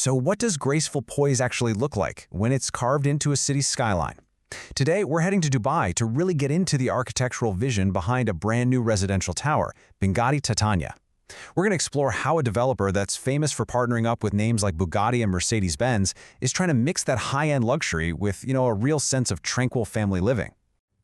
So what does graceful poise actually look like when it's carved into a city's skyline? Today, we're heading to Dubai to really get into the architectural vision behind a brand new residential tower, Binghatti Titania. We're going to explore how a developer that's famous for partnering up with names like Bugatti and Mercedes-Benz is trying to mix that high-end luxury with, a real sense of tranquil family living.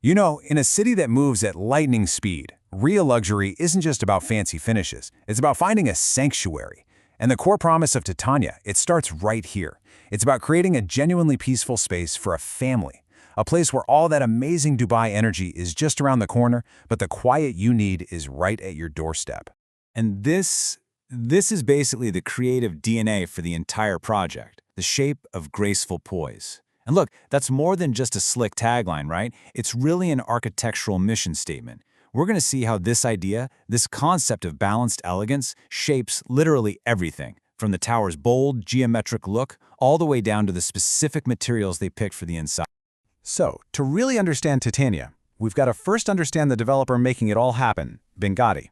In a city that moves at lightning speed, real luxury isn't just about fancy finishes. It's about finding a sanctuary. And the core promise of Titania, it starts right here. It's about creating a genuinely peaceful space for a family. A place where all that amazing Dubai energy is just around the corner, but the quiet you need is right at your doorstep. And this is basically the creative DNA for the entire project, the shape of graceful poise. And look, that's more than just a slick tagline, right? It's really an architectural mission statement. We're going to see how this idea, this concept of balanced elegance, shapes literally everything, from the tower's bold, geometric look all the way down to the specific materials they picked for the inside. So, to really understand Titania, we've got to first understand the developer making it all happen, Binghatti.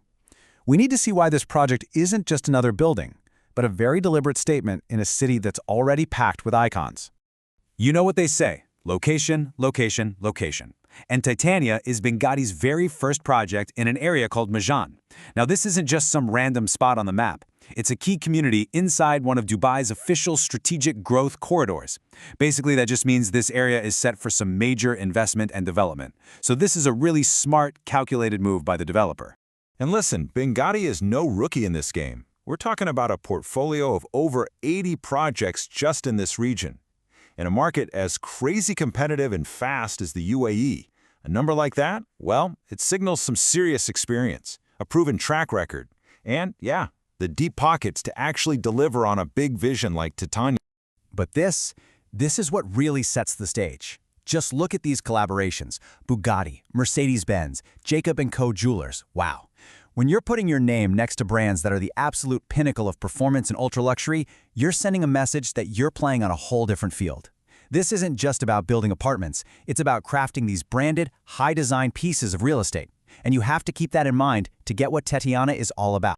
We need to see why this project isn't just another building, but a very deliberate statement in a city that's already packed with icons. You know what they say, location, location, location. And Titania is Binghatti's very first project in an area called Majan. Now, this isn't just some random spot on the map. It's a key community inside one of Dubai's official strategic growth corridors. Basically, that just means this area is set for some major investment and development. So this is a really smart, calculated move by the developer. And listen, Binghatti is no rookie in this game. We're talking about a portfolio of over 80 projects just in this region. In a market as crazy competitive and fast as the UAE, a number like that, well, it signals some serious experience, a proven track record, and, yeah, the deep pockets to actually deliver on a big vision like Titania. But this is what really sets the stage. Just look at these collaborations. Bugatti, Mercedes-Benz, Jacob & Co. Jewelers. Wow. When you're putting your name next to brands that are the absolute pinnacle of performance and ultra-luxury, you're sending a message that you're playing on a whole different field. This isn't just about building apartments. It's about crafting these branded, high-design pieces of real estate. And you have to keep that in mind to get what Titania is all about.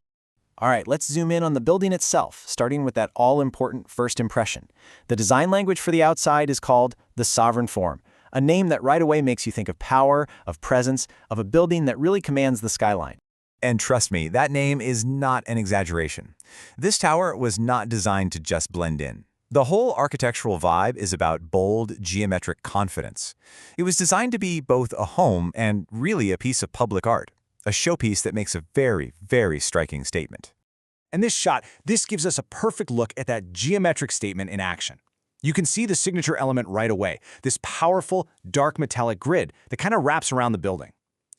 All right, let's zoom in on the building itself, starting with that all-important first impression. The design language for the outside is called the sovereign form, a name that right away makes you think of power, of presence, of a building that really commands the skyline. And trust me, that name is not an exaggeration. This tower was not designed to just blend in. The whole architectural vibe is about bold, geometric confidence. It was designed to be both a home and really a piece of public art, a showpiece that makes a very, very striking statement. And this gives us a perfect look at that geometric statement in action. You can see the signature element right away, this powerful, dark metallic grid that kind of wraps around the building.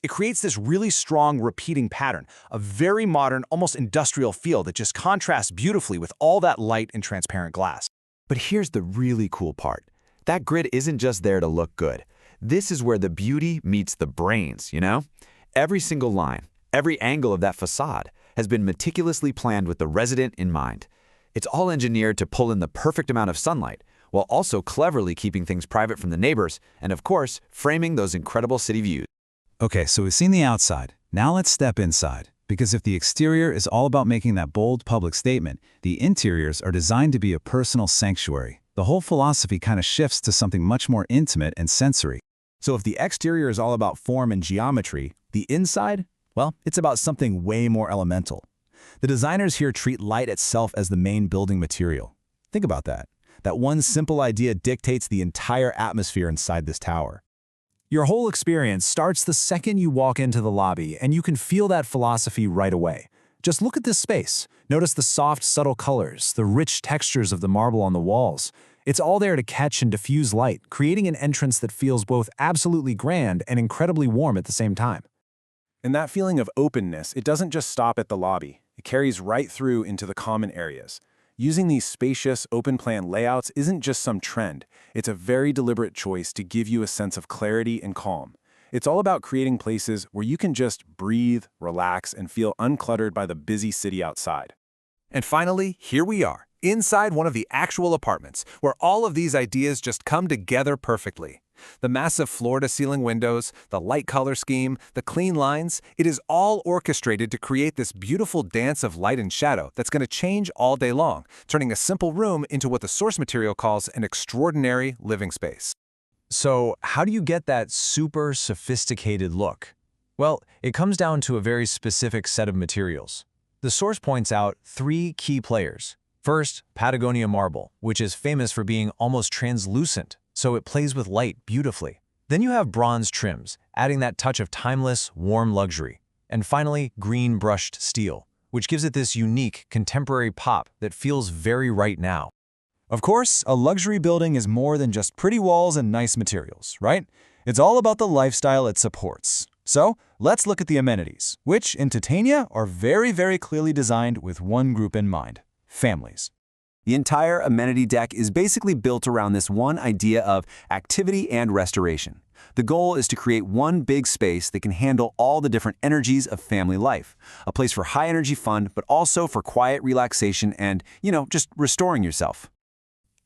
It creates this really strong repeating pattern, a very modern, almost industrial feel that just contrasts beautifully with all that light and transparent glass. But here's the really cool part. That grid isn't just there to look good. This is where the beauty meets the brains, Every single line, every angle of that facade has been meticulously planned with the resident in mind. It's all engineered to pull in the perfect amount of sunlight, while also cleverly keeping things private from the neighbors and, of course, framing those incredible city views. Okay, so we've seen the outside. Now let's step inside. Because if the exterior is all about making that bold public statement, the interiors are designed to be a personal sanctuary. The whole philosophy kind of shifts to something much more intimate and sensory. So if the exterior is all about form and geometry, the inside, well, it's about something way more elemental. The designers here treat light itself as the main building material. Think about that. That one simple idea dictates the entire atmosphere inside this tower. Your whole experience starts the second you walk into the lobby, and you can feel that philosophy right away. Just look at this space. Notice the soft, subtle colors, the rich textures of the marble on the walls. It's all there to catch and diffuse light, creating an entrance that feels both absolutely grand and incredibly warm at the same time. And that feeling of openness, it doesn't just stop at the lobby. It carries right through into the common areas. Using these spacious, open-plan layouts isn't just some trend. It's a very deliberate choice to give you a sense of clarity and calm. It's all about creating places where you can just breathe, relax, and feel uncluttered by the busy city outside. And finally, here we are, inside one of the actual apartments, where all of these ideas just come together perfectly. The massive floor-to-ceiling windows, the light color scheme, the clean lines, it is all orchestrated to create this beautiful dance of light and shadow that's going to change all day long, turning a simple room into what the source material calls an extraordinary living space. So, how do you get that super sophisticated look? Well, it comes down to a very specific set of materials. The source points out 3 key players. First, Patagonia marble, which is famous for being almost translucent, so it plays with light beautifully. Then you have bronze trims, adding that touch of timeless, warm luxury. And finally, green brushed steel, which gives it this unique, contemporary pop that feels very right now. Of course, a luxury building is more than just pretty walls and nice materials, right? It's all about the lifestyle it supports. So, let's look at the amenities, which in Titania are very, very clearly designed with one group in mind: families. The entire amenity deck is basically built around this one idea of activity and restoration. The goal is to create one big space that can handle all the different energies of family life. A place for high-energy fun, but also for quiet relaxation and, just restoring yourself.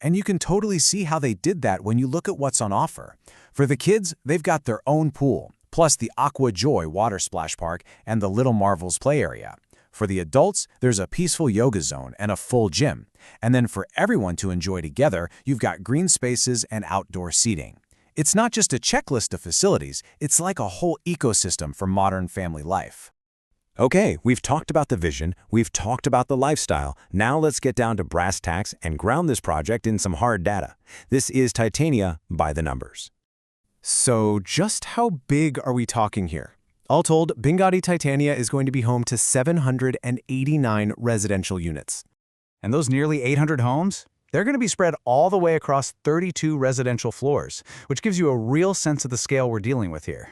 And you can totally see how they did that when you look at what's on offer. For the kids, they've got their own pool, plus the Aqua Joy water splash park and the Little Marvels play area. For the adults, there's a peaceful yoga zone and a full gym. And then for everyone to enjoy together, you've got green spaces and outdoor seating. It's not just a checklist of facilities, it's like a whole ecosystem for modern family life. Okay, we've talked about the vision, we've talked about the lifestyle. Now let's get down to brass tacks and ground this project in some hard data. This is Titania by the numbers. So just how big are we talking here? All told, Binghatti Titania is going to be home to 789 residential units. And those nearly 800 homes? They're going to be spread all the way across 32 residential floors, which gives you a real sense of the scale we're dealing with here.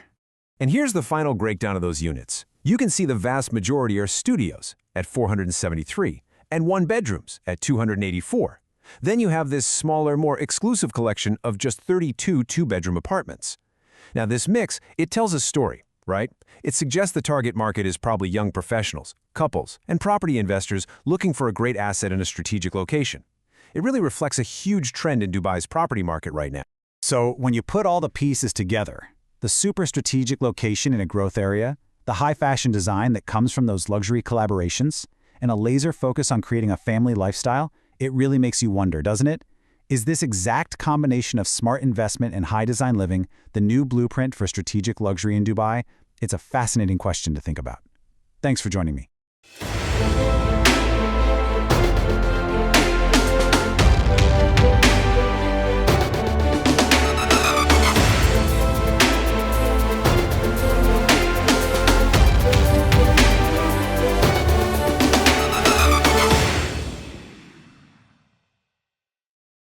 And here's the final breakdown of those units. You can see the vast majority are studios at 473 and one-bedrooms at 284. Then you have this smaller, more exclusive collection of just 32 two-bedroom apartments. Now this mix, it tells a story, right? It suggests the target market is probably young professionals, couples, and property investors looking for a great asset in a strategic location. It really reflects a huge trend in Dubai's property market right now. So when you put all the pieces together, the super strategic location in a growth area, the high-fashion design that comes from those luxury collaborations, and a laser focus on creating a family lifestyle, it really makes you wonder, doesn't it? Is this exact combination of smart investment and high-design living the new blueprint for strategic luxury in Dubai? It's a fascinating question to think about. Thanks for joining me.